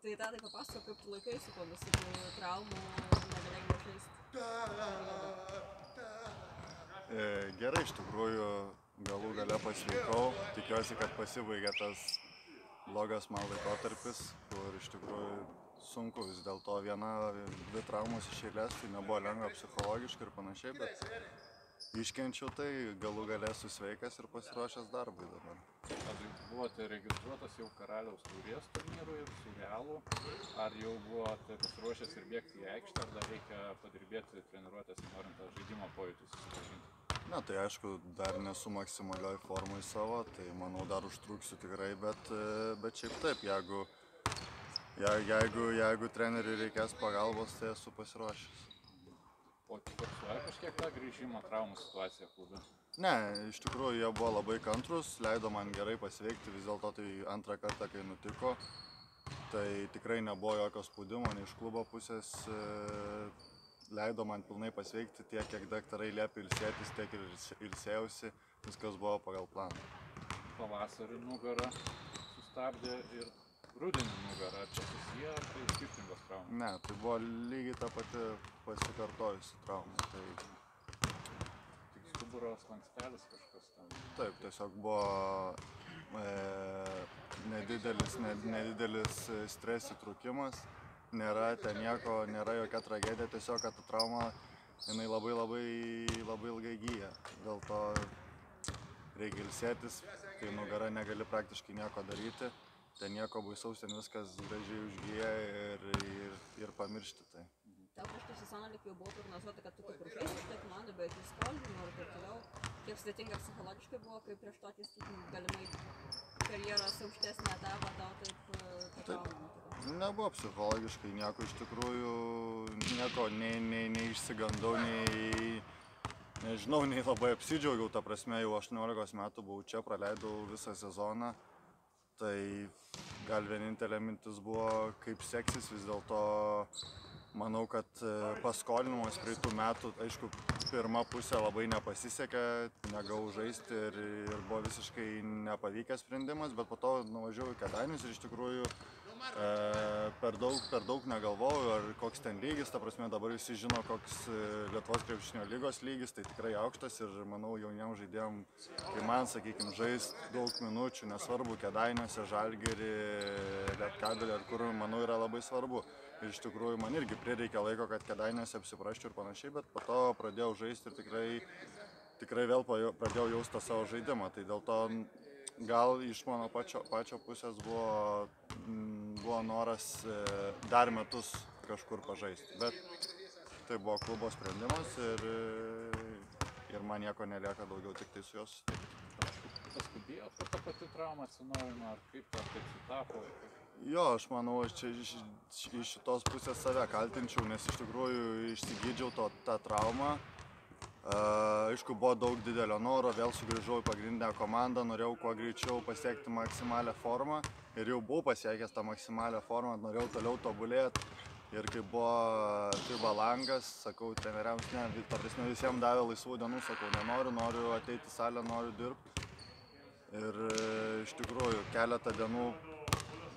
Tai Tadai papasako, kaip tu laikaisi po visų traumų, negalėjimo žaisti. Gerai, iš tikrųjų, galų gale pasveikau. Tikiuosi, kad pasibaigė tas blogas man laikotarpis, kur iš tikrųjų sunku vis dėlto dvi traumos iš eilės, tai nebuvo lengva psichologiškai ir panašiai, bet iškenčiau tai, galų gale esu sveikas ir pasiruošęs darbui dabar. Ar buvote registruotas jau Karaliaus taurės turnyrui ir su Realu? Ar jau buvote pasiruošęs ir bėgti į aikštę, ar dar reikia padirbėti treniruotės, norint tą žaidimo pojūtį susipažinti? Na, tai aišku, dar nesu maksimalioj formai savo, tai manau dar užtruksiu tikrai, bet šiaip taip, jeigu treneriui reikės pagalbos, tai esu pasiruošęs. O fiksuoja kažkiek tą grįžimo traumų situaciją klube? Ne, iš tikrųjų jie buvo labai kantrus, leido man gerai pasveikti, vis dėlto tai antrą kartą, kai nutiko, tai tikrai nebuvo jokio spaudimo, nei iš klubo pusės, leido man pilnai pasveikti tiek, kiek daktarai liepė ilsėtis, tiek ir ilsėjausi, viskas buvo pagal planą. Pavasarį nugarą sustabdė ir rudenį nugarą, ar čia susiję, ar tai skirtingos traumos? Ne, tai buvo lygiai ta pati pasikartojusi trauma. Tai... Tik stuburo slankstelis kažkas ten? Taip, tiesiog buvo nedidelis streso įtrūkimas, nėra ten nieko, nėra jokia tragedija, tiesiog kad ta trauma jinai labai ilgai gyja. Dėl to reikia ilsėtis, kai nugara negali praktiškai nieko daryti. Ten nieko baisaus, ten viskas gražiai užgyja ir pamiršti tai. Tau prieš tą sezoną lyg jau buvo prognozuota, kad tu kaip ir žaisi šitą komandą, bet jis skolinimo ir taip toliau. Kiek sudėtinga psichologiškai buvo, kai prieš tokį, galimai karjeros aukštesnį etapą tau taip traumą? Nebuvo psichologiškai nieko iš tikrųjų, nieko nei išsigandau, nežinau, nei labai apsidžiaugiau, ta prasme jau 18 metų buvau čia, praleidau visą sezoną. Tai gal vienintelė mintis buvo, kaip seksis, vis dėlto manau, kad paskolinimas praeitų metų, aišku, pirma pusė labai nepasisekė, negavau žaisti ir buvo visiškai nepavykęs sprendimas, bet po to nuvažiavau į Kėdainius ir iš tikrųjų per daug negalvojau, ar koks ten lygis, ta prasme dabar visi žino, koks Lietuvos krepšinio lygos lygis, tai tikrai aukštas ir manau jauniem žaidėjom, kai man, sakykime, žaist daug minučių, nesvarbu Kėdainiuose, Žalgirį, Lietkabelį, ar kur, manau, yra labai svarbu. Ir iš tikrųjų man irgi prireikė laiko, kad Kėdainiuose apsiprasčiau ir panašiai, bet po to pradėjau žaisti ir tikrai vėl pradėjau jausti tą savo žaidimą. Tai dėl to gal iš mano pačio pusės buvo noras dar metus kažkur pažaisti, bet tai buvo klubo sprendimas ir man nieko nelieka daugiau, tik tai su jos. Paskubėjo, kad ta pati trauma atsinaujino, ar kaip taip sutapo? Jo, aš manau, aš čia iš šitos pusės save kaltinčiau, nes iš tikrųjų išsigydžiau tą traumą. Aišku, buvo daug didelio noro, vėl sugrįžau į pagrindinę komandą, norėjau kuo greičiau pasiekti maksimalią formą ir jau buvau pasiekęs tą maksimalią formą, norėjau toliau tobulėti. Ir kai buvo FIBA langas, sakau treneriams, ne, ta prasme visiems davė laisvų dienų, sakau, noriu ateiti į salę, noriu dirbti. Ir iš tikrųjų keletą dienų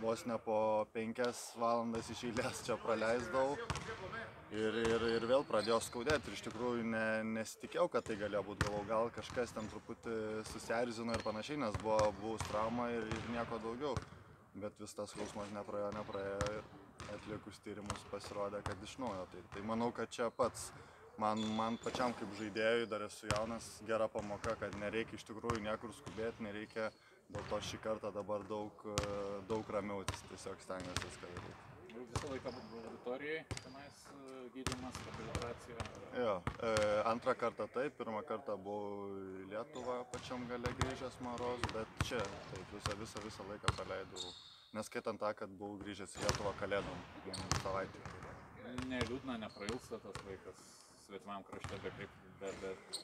vos ne po 5 valandas iš eilės čia praleisdavau ir vėl pradėjo skaudėti ir iš tikrųjų nesitikėjau, kad tai galėjo būti, galvojau, gal kažkas ten truputį susierzino ir panašiai, nes buvo trauma ir nieko daugiau, bet vis tas skausmas nepraėjo ir atlikus tyrimus pasirodė, kad iš naujo. Tai manau, kad čia pats man pačiam kaip žaidėjui, dar esu jaunas, gera pamoka, kad nereikia iš tikrųjų niekur skubėti, nereikia. Dėl to šį kartą dabar daug ramiau tiesiog stengiuosi viską daryti. Visą laiką buvo auditorijai, tenais gydymas, rehabilitacija? Jo, antrą kartą taip, pirmą kartą buvau į Lietuvą pačiam gale grįžęs Maros, bet čia taip visą laiką praleidau, neskaitant tą, kad buvau grįžęs į Lietuvą Kalėdom savaitę. Neliūdna, neprailsta tas laikas svetimam krašte, be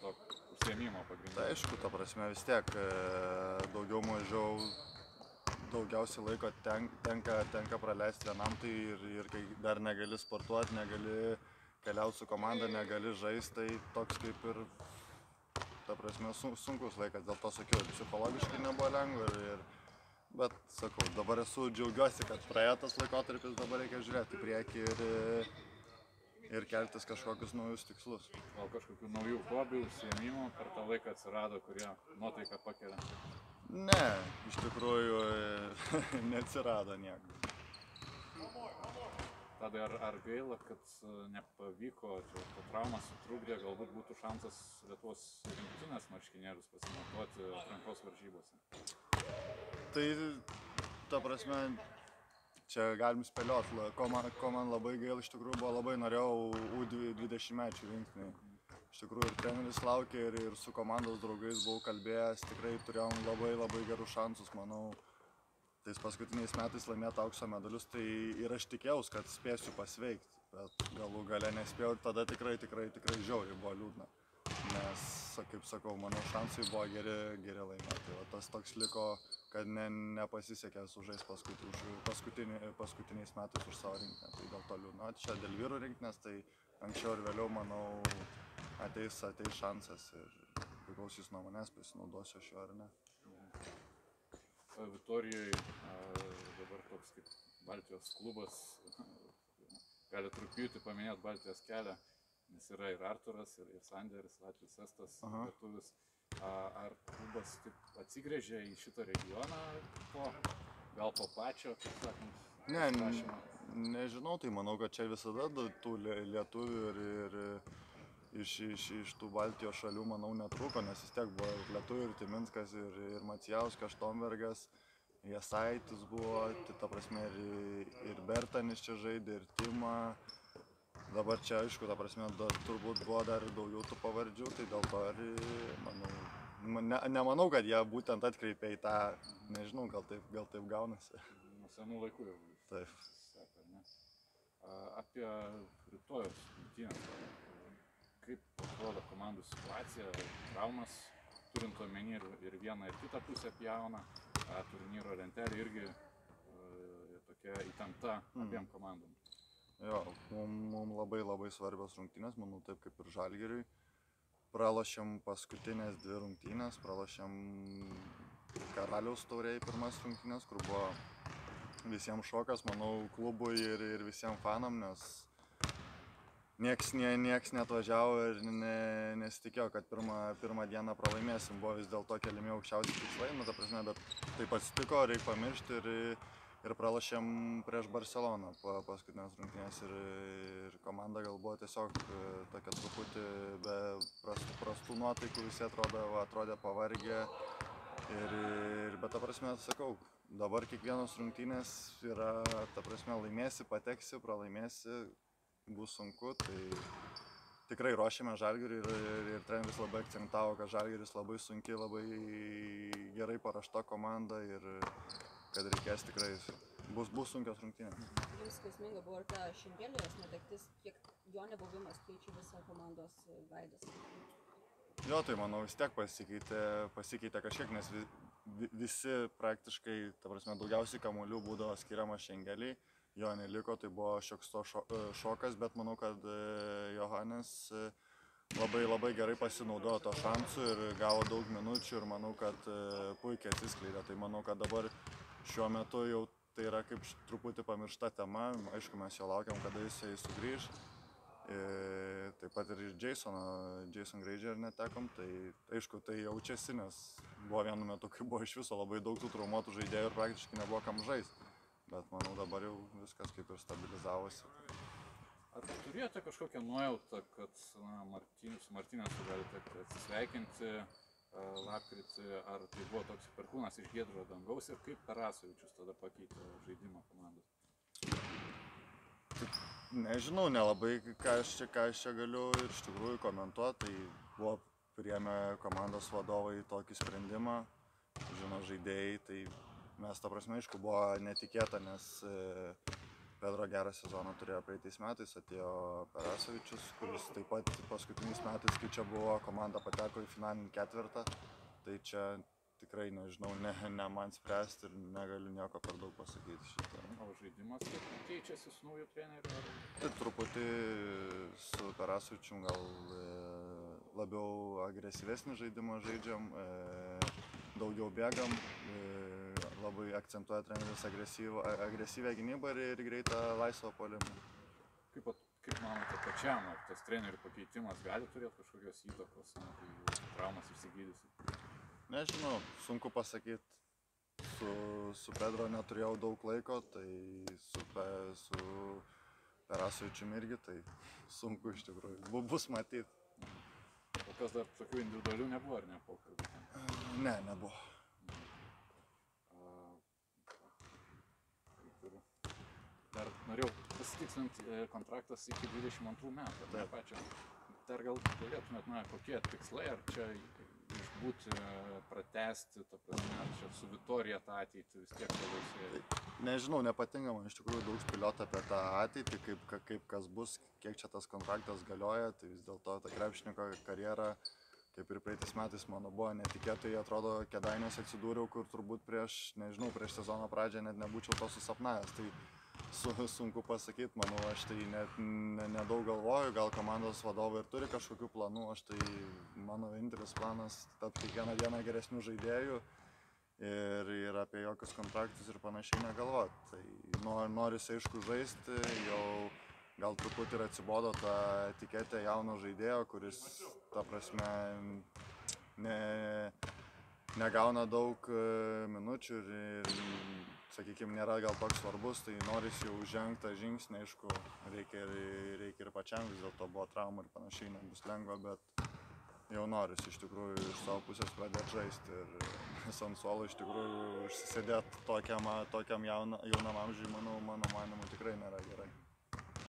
to užsiėmimo pagrindinio? Tai aišku, ta prasme vis tiek daugiausiai laiko tenka praleisti vienam, tai ir kai dar negali sportuoti, negali keliauti su komanda, negali žaisti, tai toks kaip ir, ta prasme, sunkus laikas, dėl to sakiau, psichologiškai nebuvo lengva ir Bet, sakau, dabar džiaugiuosi, kad praėjo tas laikotarpis, dabar reikia žiūrėti į priekį ir keltis kažkokius naujus tikslus. Gal kažkokių naujų hobių, užsiėmimų per tą laiką atsirado, kurie nuotaiką pakelia? Ne, iš tikrųjų neatsirado nieko. Tada ar gaila, kad nepavyko, ta trauma sutrukdė, galbūt būtų šansas Lietuvos rinktinės marškinėlius pasimatuoti atrankos varžybose? Tai, ta prasme, čia galim spėlioti, ko man labai gaila, iš tikrųjų buvo labai norėjau U20 mečių rinktinį. Iš tikrųjų ir treneris laukė ir su komandos draugais buvau kalbėjęs, tikrai turėjom labai gerus šansus, manau, tais paskutiniais metais laimėti aukso medalius, tai ir aš tikėjausi, kad spėsiu pasveikti, bet galų gale nespėjau ir tada tikrai žiauriai buvo liūdna, nes, kaip sakau, mano šansai buvo geri laimėti, o tas toks liko, kad nepasisekė sužais paskutiniais metais už savo rinktinę, tai dėl to liūdna. Čia dėl vyrų rinktinės, tai anksčiau ir vėliau, manau, ateis šansas ir priklausys nuo manęs, pasinaudosiu aš jo ar ne. Vitorijoje dabar toks kaip Baltijos klubas, gali rugpjūtį paminėti Baltijos kelią, nes yra ir Arturas, ir Sanderis, Latvis Estas, lietuvis. Ar klubas atsigręžė į šitą regioną gal po pačio, kaip sakant, prašymą? Nežinau, tai manau, kad čia visada tų lietuvių ir iš tų Baltijos šalių, manau, netrūko, nes vis tiek buvo ir lietuvių, ir Timinskas, ir Macijauskas, Štombergas, Jasaitis buvo, tai ta prasme ir Bertanis čia žaidė, ir Tima. Dabar čia, aišku, ta prasme, turbūt buvo dar daugiau tų pavardžių, tai dėl to ir, manau, nemanau, kad jie būtent atkreipė į tą, nežinau, gal taip gaunasi. Nuo senų laikų jau. Taip. Sako, ne? Apie rytojus rungtynes. Kaip atrodo komandų situacija, traumas, turint omeny ir vieną ir kitą pusę pjauna, turnyro lentelė irgi tokia įtempta abiem komandom. Jo, mums labai svarbios rungtynės, manau, taip kaip ir Žalgiriui. Pralošėm paskutinės 2 rungtynės, pralošėm Karaliaus taurėje pirmas rungtynės, kur buvo visiems šokas, manau, klubui ir visiems fanam, nes nieks neatvažiavo ir nesitikėjo, kad pirmą dieną pralaimėsim, buvo vis dėlto keliami aukščiausi tikslai, ta prasme, bet taip atsitiko, reikia pamiršti ir pralošėm prieš Barceloną paskutinės rungtynės ir komanda gal buvo tiesiog tokia truputį be prastų nuotaikų, visi atrodė pavargę, bet ta prasme, sakau, dabar kiekvienos rungtynės yra, ta prasme, laimėsi, pateksi, pralaimėsi, bus sunku, tai tikrai ruošiame Žalgirį ir treneris labai akcentavo, kad Žalgiris labai sunki, labai gerai paruošta komanda ir kad reikės tikrai, bus sunkios rungtynės. Jums skausminga buvo ir ta Šengelijos netektis, kiek jo nebuvimas keičia visą komandos veidas? Jo, tai manau vis tiek pasikeitė kažkiek, nes visi praktiškai, ta prasme, daugiausiai kamuolių būdavo skiriama Šengelijai. Jo neliko, tai buvo šioks šokas, bet manau, kad Johanes labai gerai pasinaudojo to šansu ir gavo daug minučių ir manau, kad puikiai atsiskleidė. Tai manau, kad dabar šiuo metu jau tai yra kaip truputį pamiršta tema, aišku, mes jo laukiam, kada jisai sugrįž. Taip pat ir Jason Granger netekom, tai aišku, tai jaučiasi, nes buvo vienu metu, kai buvo iš viso labai daug tų traumuotų žaidėjų ir praktiškai nebuvo kam žaisti. Bet manau, dabar jau viskas kaip ir stabilizavosi. Ar turėjote kažkokią nuojautą, kad su Martynesu galite atsisveikinti lapkritį, ar tai buvo toks perkūnas iš giedro dangaus ir kaip Tarasovičius tada pakeitė žaidimą komandos? Nežinau, nelabai ką aš čia galiu ir iš tikrųjų komentuoti, tai buvo priėmę komandos vadovai tokį sprendimą, žino žaidėjai, tai mes, ta prasme, aišku, buvo netikėta, nes Pedro gerą sezoną turėjo praeitais metais, atėjo Tarasovičius, kuris taip pat paskutiniais metais, kai čia buvo, komanda pateko į finalinį ketvirtą, tai čia tikrai nežinau, ne man spręsti ir negaliu nieko per daug pasakyti šitą. O žaidimas keičiasi su nauju treneriu? Tai truputį su Tarasovičium gal labiau agresyvesnį žaidimą žaidžiam, daugiau bėgam, labai akcentuoja treneris agresyvią gynybą ir greitą laisvą puolimą. Kaip manote pačiam, ar tas trenerių pakeitimas gali turėti kažkokios įtakos, kai traumas išsigydysi? Nežinau, sunku pasakyti. Su Pedro neturėjau daug laiko, tai su Perasovičium irgi, tai sunku iš tikrųjų. Bus matyti. O kas dar tokių individualių nebuvo, ar ne pokalbių? Ne, nebuvo. Dar norėjau pasitikslinti kontraktas iki 22 metų, ar ne pačio. Dar gal galėtumėt, kokie tikslai, ar čia išbūti, pratęsti, ta prasme, ar čia su Vitorija tą ateitį vis tiek palaisėjo? Nežinau, nepatinka man iš tikrųjų daug spėlioti apie tą ateitį, kaip kas bus, kiek čia tas kontraktas galioja, tai vis dėlto ta krepšininko karjera, kaip ir praeitais metais mano buvo netikėtai, atrodo, Kėdainiuose atsidūriau, kur turbūt prieš sezono pradžią net nebūčiau to susapnavęs. Tai sunku pasakyti, manau, aš tai net nedaug galvoju, gal komandos vadovai ir turi kažkokių planų, mano vienintelis planas tapti kiekvieną dieną geresnių žaidėjų ir apie jokius kontraktus ir panašiai negalvoti. Tai norisi aišku žaisti, jau gal truputį ir atsibodo tą etiketę jauno žaidėjo, kuris, ta prasme, negauna daug minučių ir sakykime, nėra gal toks svarbus, tai norisi jau žengti tą žingsnį, aišku, reikia ir pačiam, vis dėlto buvo trauma ir panašiai, nebus lengva, bet jau norisi iš tikrųjų iš savo pusės pradėti žaisti ir ant suolo iš tikrųjų užsisėdėti tokiam jaunam amžiui, mano manimu, tikrai nėra gerai.